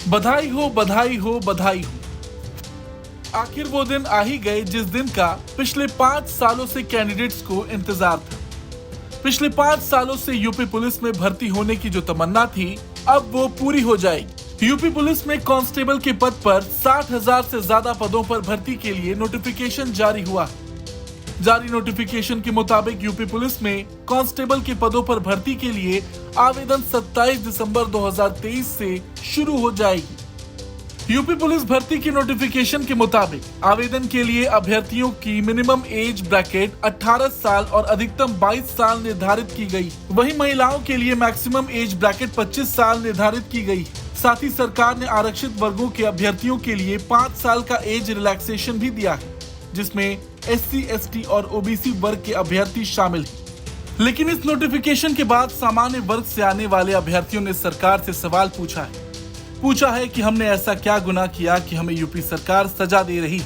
बधाई हो, बधाई हो, बधाई हो। आखिर वो दिन आ ही गए जिस दिन का पिछले 5 सालों से कैंडिडेट्स को इंतजार था। पिछले 5 सालों से यूपी पुलिस में भर्ती होने की जो तमन्ना थी, अब वो पूरी हो जाएगी। यूपी पुलिस में कांस्टेबल के पद पर 60,000 से ज्यादा पदों पर भर्ती के लिए नोटिफिकेशन जारी हुआ। जारी नोटिफिकेशन के मुताबिक यूपी पुलिस में कांस्टेबल के पदों पर भर्ती के लिए आवेदन 27 दिसंबर 2023 से शुरू हो जाएगी। यूपी पुलिस भर्ती के नोटिफिकेशन के मुताबिक आवेदन के लिए अभ्यर्थियों की मिनिमम एज ब्रैकेट 18 साल और अधिकतम 22 साल निर्धारित की गई। वहीं महिलाओं के लिए मैक्सिमम एज ब्रैकेट 25 साल निर्धारित की गई। साथ ही सरकार ने आरक्षित वर्गों के अभ्यर्थियों के लिए 5 साल का एज रिलैक्सेशन भी दिया है, जिसमें SC, ST और OBC वर्ग के अभ्यर्थी शामिल हैं। लेकिन इस नोटिफिकेशन के बाद सामान्य वर्ग से आने वाले अभ्यर्थियों ने सरकार से सवाल पूछा है कि हमने ऐसा क्या गुनाह किया कि हमें यूपी सरकार सजा दे रही है।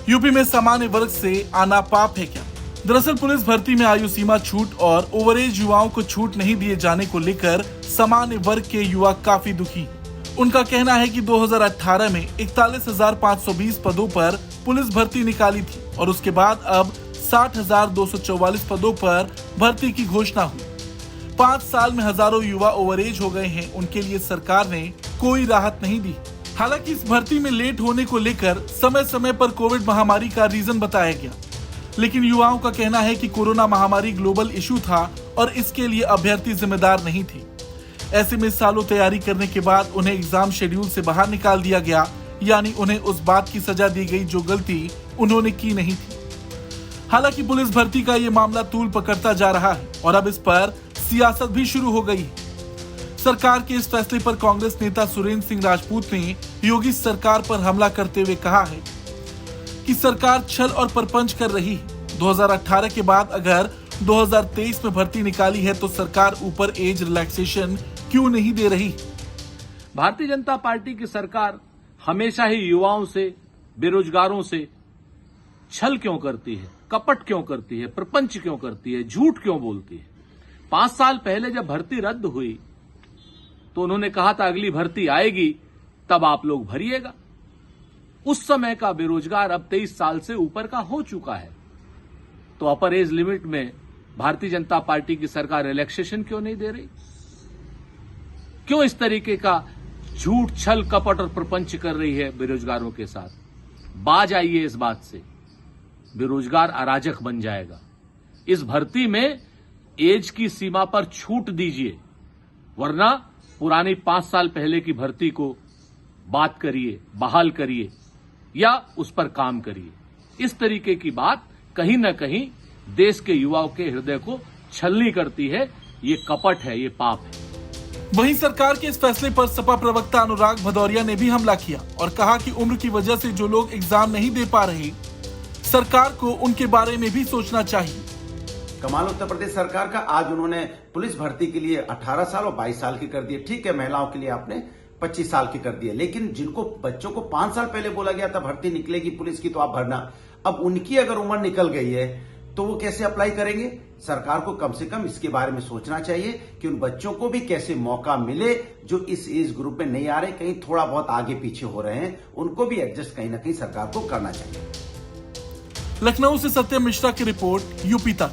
यूपी में सामान्य वर्ग से आना पाप है क्या? दरअसल पुलिस भर्ती में आयु सीमा छूट और ओवरएज युवाओं को छूट नहीं दिए जाने को लेकर सामान्य वर्ग के युवा काफी दुखी हैं। उनका कहना है कि 2018 में 41,520 पदों पर पुलिस भर्ती निकाली थी और उसके बाद अब 60,244 पदों पर भर्ती की घोषणा हुई। 5 साल में हजारों युवा ओवरएज हो गए हैं, उनके लिए सरकार ने कोई राहत नहीं दी। हालांकि इस भर्ती में लेट होने को लेकर समय समय पर कोविड महामारी का रीजन बताया गया, लेकिन युवाओं का कहना है कि कोरोना महामारी ग्लोबल इशू था और इसके लिए अभ्यर्थी जिम्मेदार नहीं थे। ऐसे में सालों तैयारी करने के बाद उन्हें एग्जाम शेड्यूल से बाहर निकाल दिया गया, यानी उन्हें उस बात की सजा दी गई जो गलती उन्होंने की नहीं थी। हालांकि पुलिस भर्ती का ये मामला तूल पकड़ता जा रहा है और अब इस पर सियासत भी शुरू हो गई है। सरकार के इस फैसले पर कांग्रेस नेता सुरेंद्र सिंह राजपूत ने योगी सरकार पर हमला करते हुए कहा है कि सरकार छल और परपंच कर रही है। 2018 के बाद अगर 2023 में भर्ती निकाली है तो सरकार ऊपर एज रिलैक्सेशन क्यों नहीं दे रही? भारतीय जनता पार्टी की सरकार हमेशा ही युवाओं से, बेरोजगारों से छल क्यों करती है, कपट क्यों करती है, प्रपंच क्यों करती है, झूठ क्यों बोलती है? 5 साल पहले जब भर्ती रद्द हुई तो उन्होंने कहा था अगली भर्ती आएगी तब आप लोग भरिएगा। उस समय का बेरोजगार अब 23 साल से ऊपर का हो चुका है, तो अपर एज लिमिट में भारतीय जनता पार्टी की सरकार रिलैक्सेशन क्यों नहीं दे रही? क्यों इस तरीके का झूठ, छल, कपट और प्रपंच कर रही है बेरोजगारों के साथ? बाज आइए इस बात से, बेरोजगार अराजक बन जाएगा। इस भर्ती में एज की सीमा पर छूट दीजिए, वरना पुरानी 5 साल पहले की भर्ती को बात करिए, बहाल करिए या उस पर काम करिए। इस तरीके की बात कहीं न कहीं देश के युवाओं के हृदय को छलनी करती है। ये कपट है, ये पाप है। वहीं सरकार के इस फैसले पर सपा प्रवक्ता अनुराग भदौरिया ने भी हमला किया और कहा कि उम्र की वजह से जो लोग एग्जाम नहीं दे पा रहे, सरकार को उनके बारे में भी सोचना चाहिए। कमाल उत्तर प्रदेश सरकार का, आज उन्होंने पुलिस भर्ती के लिए 18 साल और 22 साल की कर दिए। ठीक है, महिलाओं के लिए आपने 25 साल की कर दिए, लेकिन जिनको बच्चों को 5 साल पहले बोला गया था भर्ती निकलेगी पुलिस की तो आप भरना, अब उनकी अगर उम्र निकल गई है तो वो कैसे अप्लाई करेंगे? सरकार को कम से कम इसके बारे में सोचना चाहिए कि उन बच्चों को भी कैसे मौका मिले जो इस एज ग्रुप में नहीं आ रहे, कहीं थोड़ा बहुत आगे पीछे हो रहे हैं, उनको भी एडजस्ट कहीं ना कहीं सरकार को करना चाहिए। लखनऊ से सत्यम मिश्रा की रिपोर्ट, यूपी तक।